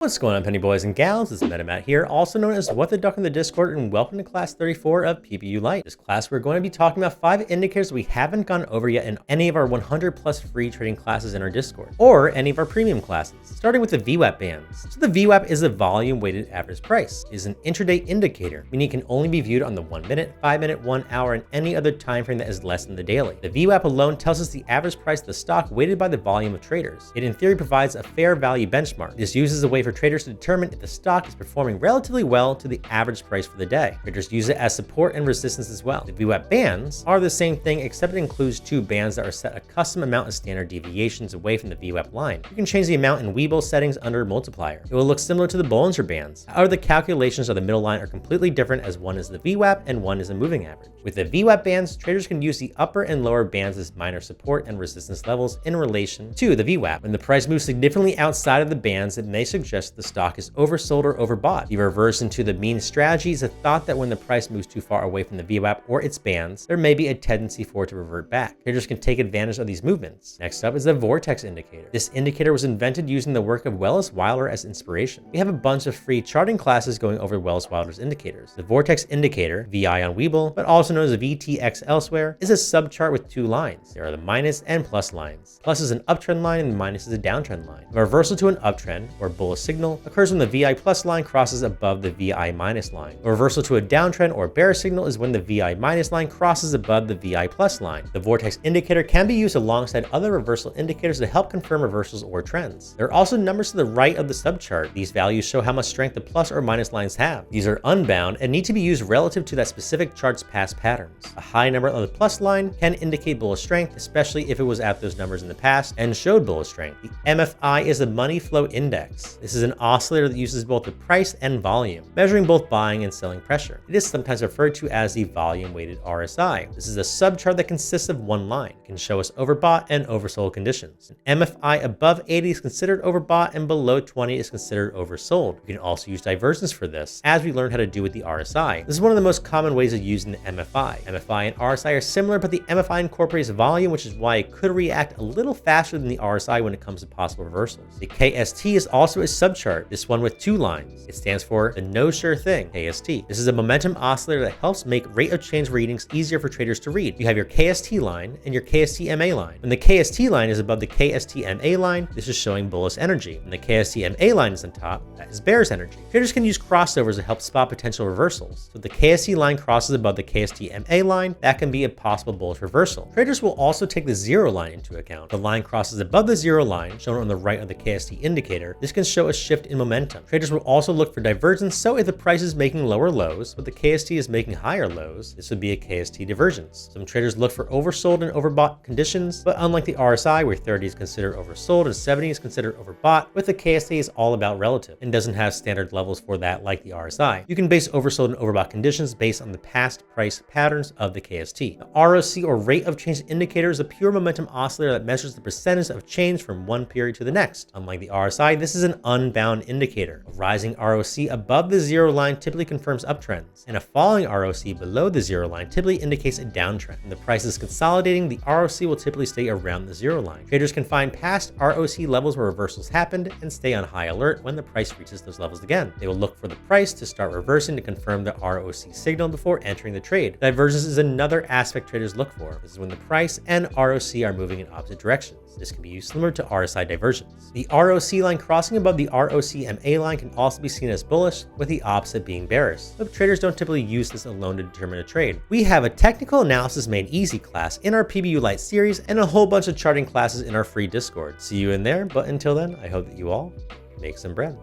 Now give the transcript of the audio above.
What's going on, penny boys and gals? It's MetaMatt here, also known as What the Duck in the Discord, and welcome to class 34 of PBU LITE. This class, we're going to be talking about 5 indicators we haven't gone over yet in any of our 100 plus free trading classes in our Discord, or any of our premium classes, starting with the VWAP bands. So the VWAP is a volume weighted average price. It is an intraday indicator, meaning it can only be viewed on the 1 minute, 5 minute, 1 hour, and any other time frame that is less than the daily. The VWAP alone tells us the average price of the stock weighted by the volume of traders. It in theory provides a fair value benchmark. This uses a way for traders to determine if the stock is performing relatively well to the average price for the day. Traders use it as support and resistance as well. The VWAP bands are the same thing, except it includes 2 bands that are set a custom amount of standard deviations away from the VWAP line. You can change the amount in Webull settings under multiplier. It will look similar to the Bollinger bands. However, the calculations of the middle line are completely different, as one is the VWAP and one is a moving average. With the VWAP bands, traders can use the upper and lower bands as minor support and resistance levels in relation to the VWAP. When the price moves significantly outside of the bands, it may suggest the stock is oversold or overbought. The reverse into the mean strategy is a thought that when the price moves too far away from the VWAP or its bands, there may be a tendency for it to revert back. Traders can take advantage of these movements. Next up is the vortex indicator. This indicator was invented using the work of Welles Wilder as inspiration. We have a bunch of free charting classes going over Welles Wilder's indicators. The vortex indicator, VI on Webull, but also known as VTX elsewhere, is a subchart with 2 lines. There are the minus and plus lines. Plus is an uptrend line and the minus is a downtrend line. A reversal to an uptrend or bullish signal occurs when the VI plus line crosses above the VI minus line. A reversal to a downtrend or bearish signal is when the VI minus line crosses above the VI plus line. The vortex indicator can be used alongside other reversal indicators to help confirm reversals or trends. There are also numbers to the right of the subchart. These values show how much strength the plus or minus lines have. These are unbound and need to be used relative to that specific chart's past patterns. A high number on the plus line can indicate bullish strength, especially if it was at those numbers in the past and showed bullish strength. The MFI is a money flow index. This is an oscillator that uses both the price and volume, measuring both buying and selling pressure. It is sometimes referred to as the volume weighted RSI. This is a subchart that consists of one line. It can show us overbought and oversold conditions. An MFI above 80 is considered overbought and below 20 is considered oversold. You can also use divergence for this, as we learned how to do with the RSI. This is one of the most common ways of using the MFI. MFI and RSI are similar, but the MFI incorporates volume, which is why it could react a little faster than the RSI when it comes to possible reversals. The KST is also a subchart, this one with 2 lines. It stands for the no sure thing, KST. This is a momentum oscillator that helps make rate of change readings easier for traders to read. You have your KST line and your KST MA line. When the KST line is above the KST MA line, this is showing bullish energy. When the KST MA line is on top, that is bearish energy. Traders can use crossovers to help spot potential reversals. So if the KST line crosses above the KST MA line, that can be a possible bullish reversal. Traders will also take the 0 line into account. If the line crosses above the 0 line, shown on the right of the KST indicator, this can show a shift in momentum. Traders will also look for divergence, so if the price is making lower lows, but the KST is making higher lows, this would be a KST divergence. Some traders look for oversold and overbought conditions, but unlike the RSI, where 30 is considered oversold and 70 is considered overbought, with the KST is all about relative and doesn't have standard levels for that like the RSI. You can base oversold and overbought conditions based on the past price patterns of the KST. The ROC, or rate of change indicator, is a pure momentum oscillator that measures the percentage of change from one period to the next. Unlike the RSI, this is an unbound indicator. A rising ROC above the 0 line typically confirms uptrends, and a falling ROC below the 0 line typically indicates a downtrend. When the price is consolidating, the ROC will typically stay around the 0 line. Traders can find past ROC levels where reversals happened and stay on high alert when the price reaches those levels again. They will look for the price to start reversing to confirm the ROC signal before entering the trade. Divergence is another aspect traders look for. This is when the price and ROC are moving in opposite directions. This can be used similar to RSI divergence. The ROC line crossing above the ROC MA line can also be seen as bullish, with the opposite being bearish, but traders don't typically use this alone to determine a trade. We have a technical analysis made easy class in our PBU LITE series and a whole bunch of charting classes in our free Discord. See you in there, but until then, I hope that you all make some bread.